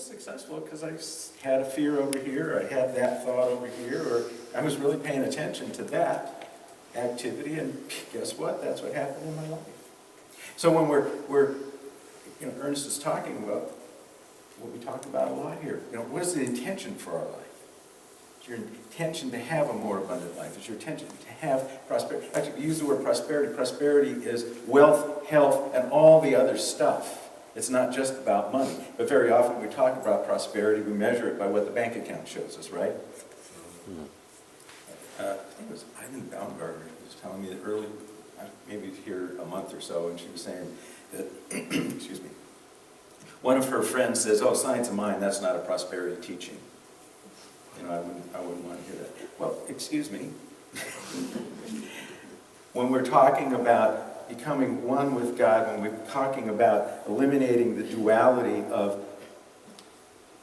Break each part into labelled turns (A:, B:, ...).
A: was successful because I had a fear over here, or I had that thought over here, or I was really paying attention to that activity, and guess what? That's what happened in my life. So when we're Ernest is talking about what we talk about a lot here. What is the intention for our life? It's your intention to have a more abundant life. It's your intention to have prosperity. Actually, we use the word prosperity. Prosperity is wealth, health, and all the other stuff. It's not just about money. But very often when we talk about prosperity, we measure it by what the bank account shows us, right? I think it was Eileen Baumgartner who was telling me that early, maybe here a month or so, and she was saying that, excuse me, one of her friends says, oh, science of mind, that's not a prosperity teaching. I wouldn't want to hear that. Well, excuse me. When we're talking about becoming one with God, when we're talking about eliminating the duality of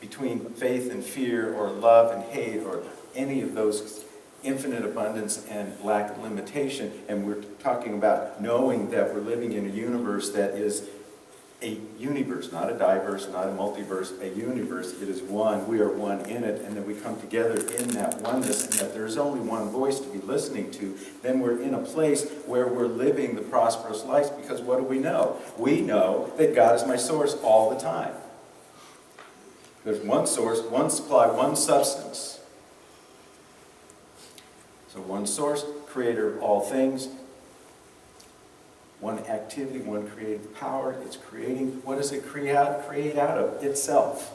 A: between faith and fear, or love and hate, or any of those infinite abundance and lack of limitation, and we're talking about knowing that we're living in a universe that is a universe, not a diverse, not a multiverse, a universe. It is one. We are one in it, and that we come together in that oneness, and that there's only one voice to be listening to. Then we're in a place where we're living the prosperous life, because what do we know? We know that God is my source all the time. There's one source, one supply, one substance. So one source, creator of all things. One activity, one creative power. It's creating. What does it create out of? Itself.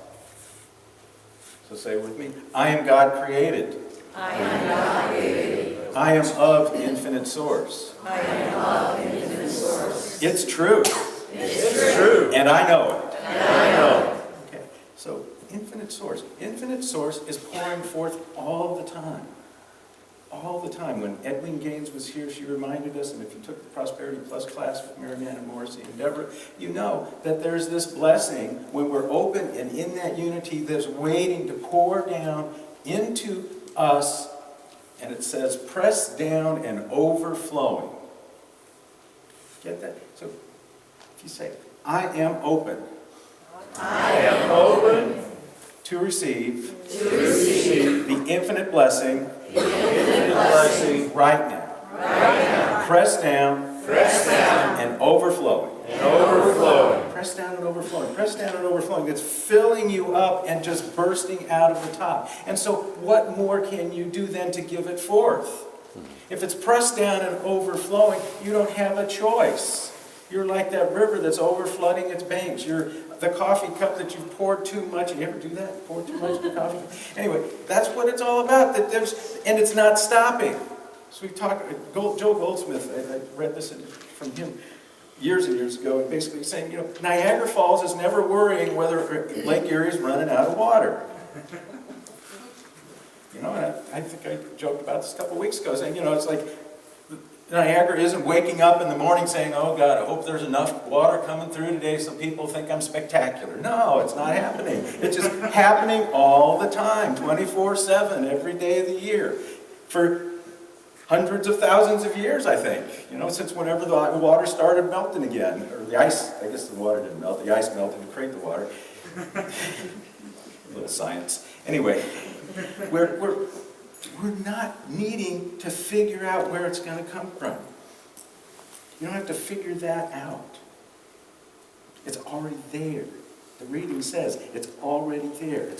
A: So say it with me. I am God created.
B: I am God created.
A: I am of infinite source.
B: I am of infinite source.
A: It's true.
B: It's true.
A: And I know it.
B: And I know it.
A: Okay. So infinite source. Infinite source is pouring forth all the time. All the time. When Edwin Gaines was here, she reminded us, and if you took the Prosperity Plus class with Marianne and Morrissey and Deborah, you know that there's this blessing when we're open and in that unity that's waiting to pour down into us, and it says, pressed down and overflowing. Get that? So if you say, I am open.
B: I am open
A: to receive
B: the
A: infinite blessing right now. Pressed down and overflowing. Pressed down and overflowing. Pressed down and overflowing. That's filling you up and just bursting out of the top. And so what more can you do then to give it forth? If it's pressed down and overflowing, you don't have a choice. You're like that river that's overflooding its banks. You're the coffee cup that you've poured too much. You ever do that? Pour too much in the coffee cup? Anyway, that's what it's all about. And it's not stopping. So we talked, Joe Goldsmith, I read this from him years and years ago, and basically saying, Niagara Falls is never worrying whether Lake Erie is running out of water. And I think I joked about this a couple of weeks ago, saying, it's like Niagara isn't waking up in the morning saying, oh God, I hope there's enough water coming through today so people think I'm spectacular. No, it's not happening. It's just happening all the time, 24/7, every day of the year, for hundreds of thousands of years, I think. Since whenever the water started melting again, or the ice, I guess the water didn't melt, the ice melted to create the water. A little science. Anyway, we're not needing to figure out where it's going to come from. You don't have to figure that out. It's already there. The reading says it's already there.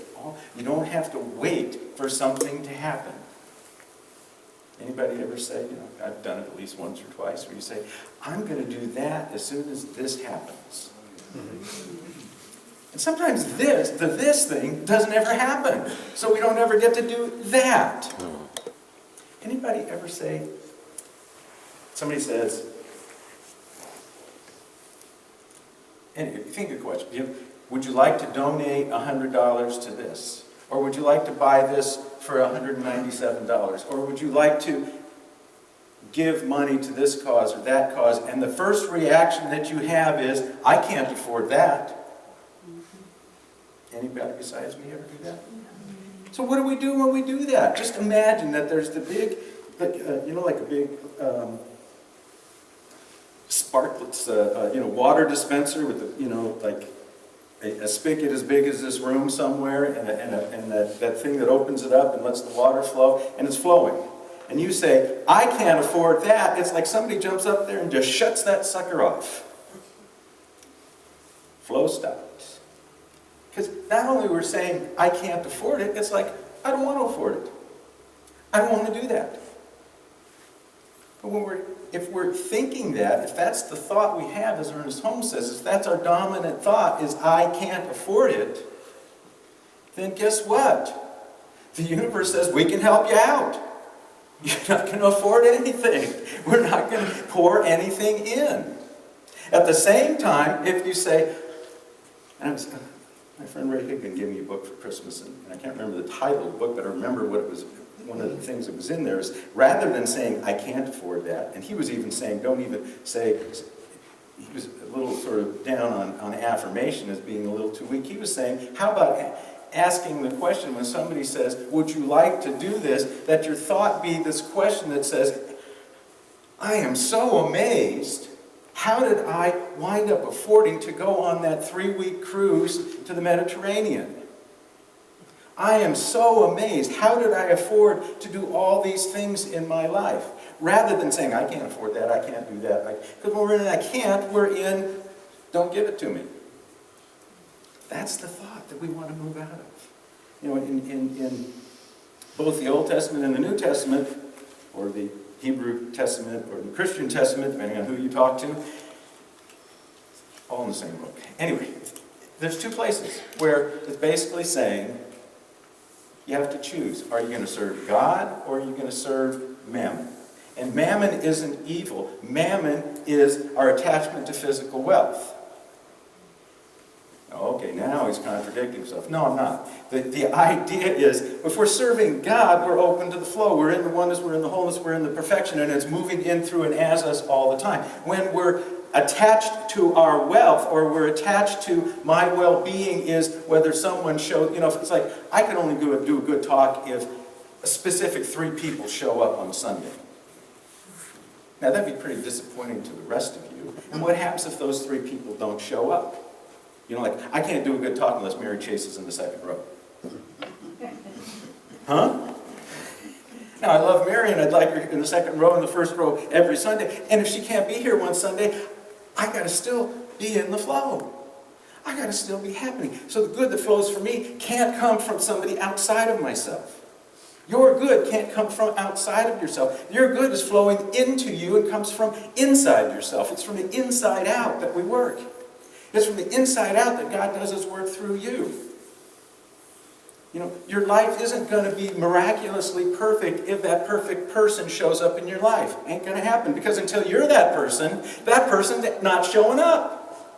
A: You don't have to wait for something to happen. Anybody ever say, I've done it at least once or twice, where you say, I'm going to do that as soon as this happens. And sometimes this thing doesn't ever happen. So we don't ever get to do that. Anybody ever say, somebody says, and think of a question, would you like to donate $100 to this? Or would you like to buy this for $197? Or would you like to give money to this cause or that cause? And the first reaction that you have is, I can't afford that. Anybody besides me ever do that? So what do we do when we do that? Just imagine that there's the big, like a big sparklets, water dispenser with the, a spigot as big as this room somewhere, and that thing that opens it up and lets the water flow, and it's flowing. And you say, I can't afford that. It's like somebody jumps up there and just shuts that sucker off. Flow stops. Because not only we're saying, I can't afford it, it's like, I don't want to afford it. I don't want to do that. But if we're thinking that, if that's the thought we have, as Ernest Holmes says, if that's our dominant thought, is I can't afford it, then guess what? The universe says, we can help you out. You're not going to afford anything. We're not going to pour anything in. At the same time, if you say, my friend Ray Higdon gave me a book for Christmas, and I can't remember the title of the book, but I remember what it was. One of the things that was in there is, rather than saying, I can't afford that, and he was even saying, don't even say, he was a little sort of down on affirmation as being a little too weak. He was saying, how about asking the question when somebody says, would you like to do this, that your thought be this question that says, I am so amazed, how did I wind up affording to go on that 3-week cruise to the Mediterranean? I am so amazed. How did I afford to do all these things in my life? Rather than saying, I can't afford that, I can't do that. Because when we're in I can't, we're in, don't give it to me. That's the thought that we want to move out of. You know, in both the Old Testament and the New Testament, or the Hebrew Testament, or the Christian Testament, depending on who you talk to, all in the same book. Anyway, there's 2 places where it's basically saying, you have to choose. Are you going to serve God, or are you going to serve mammon? And mammon isn't evil. Mammon is our attachment to physical wealth. Okay, now he's contradicting himself. No, I'm not. The idea is, if we're serving God, we're open to the flow. We're in the oneness, we're in the wholeness, we're in the perfection, and it's moving in, through, and as us all the time. When we're attached to our wealth, or we're attached to my well-being is whether someone shows, if it's like, I can only do a good talk if a specific 3 people show up on Sunday. Now that'd be pretty disappointing to the rest of you. And what happens if those 3 people don't show up? Like, I can't do a good talk unless Mary Chase is in the second row. Huh? Now, I love Mary, and I'd like her in the second row and the first row every Sunday. And if she can't be here one Sunday, I got to still be in the flow. I got to still be happening. So the good that flows from me can't come from somebody outside of myself. Your good can't come from outside of yourself. Your good is flowing into you and comes from inside yourself. It's from the inside out that we work. It's from the inside out that God does His work through you. Your life isn't going to be miraculously perfect if that perfect person shows up in your life. Ain't going to happen, because until you're that person's not showing up.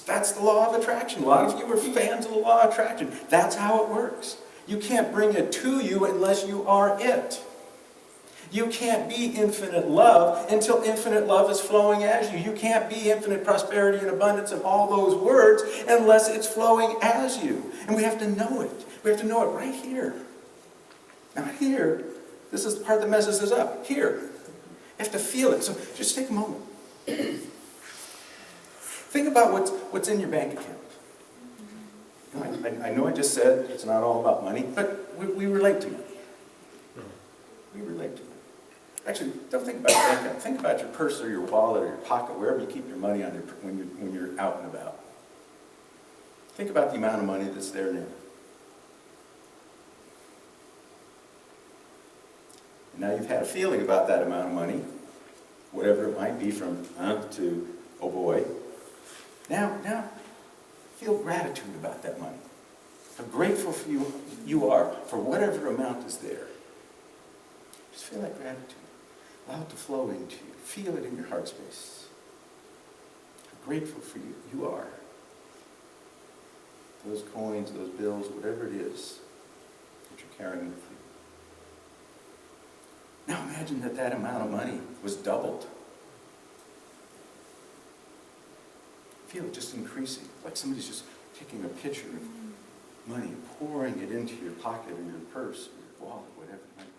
A: That's the law of attraction. A lot of you are fans of the law of attraction. That's how it works. You can't bring it to you unless you are it. You can't be infinite love until infinite love is flowing as you. You can't be infinite prosperity and abundance and all those words unless it's flowing as you. And we have to know it. We have to know it right here. Now here, this is the part that messes us up. Here. You have to feel it. So just take a moment. Think about what's in your bank account. I know I just said it's not all about money, but we relate to money. We relate to money. Actually, don't think about your bank account. Think about your purse or your wallet or your pocket, wherever you keep your money on when you're out and about. Think about the amount of money that's there now. And now you've had a feeling about that amount of money, whatever it might be, from to, oh boy. Now, feel gratitude about that money. How grateful for you are for whatever amount is there. Just feel that gratitude. Allow it to flow into you. Feel it in your heart space. How grateful for you are. Those coins, those bills, whatever it is that you're carrying with you. Now imagine that amount of money was doubled. Feel it just increasing, like somebody's just taking a pitcher of money, pouring it into your pocket or your purse or your wallet, whatever it might be.